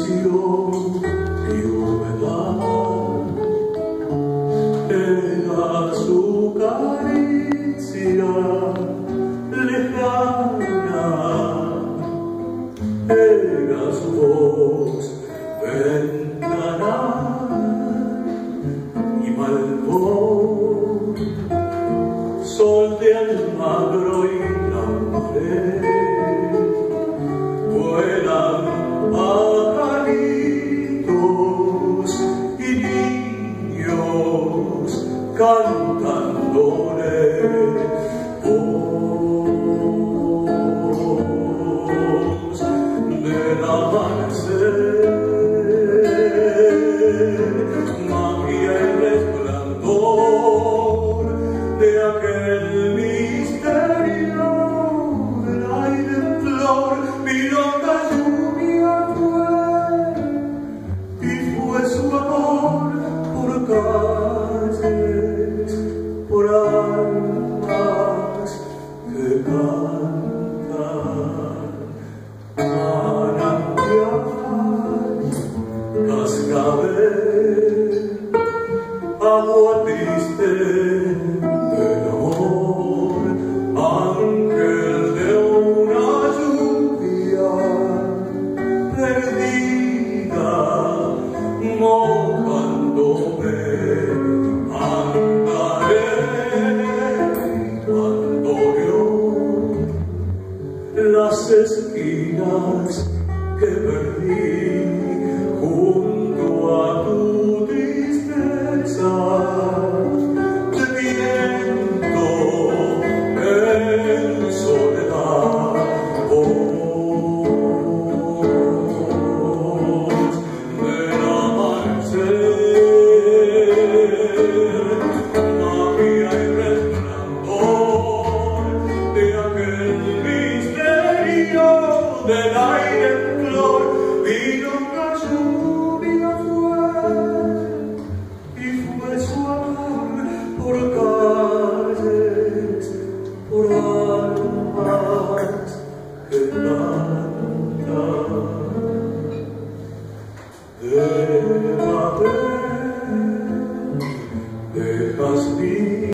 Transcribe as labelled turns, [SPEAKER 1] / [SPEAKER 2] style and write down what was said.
[SPEAKER 1] silencio y humedad, era su caricia lejana, era su voz ventanal y balcón, sol de Almagro y Lambaré. Vuelan pajaritos y niños cantándole voz del amanecer, magia y resplandor de aquel misterio del aire en flor. Milonga lluvia fue, y fue su amor por calles, por almas que cantan. Manantial, cascabel, agua triste del amor, ángel de una lluvia perdida, mojándome. Andaré cuando vio las esquinas que perdí junto a tu tristeza, viviendo en soledad. Voz del amanecer, magia y resplandor de aquel misterio del aire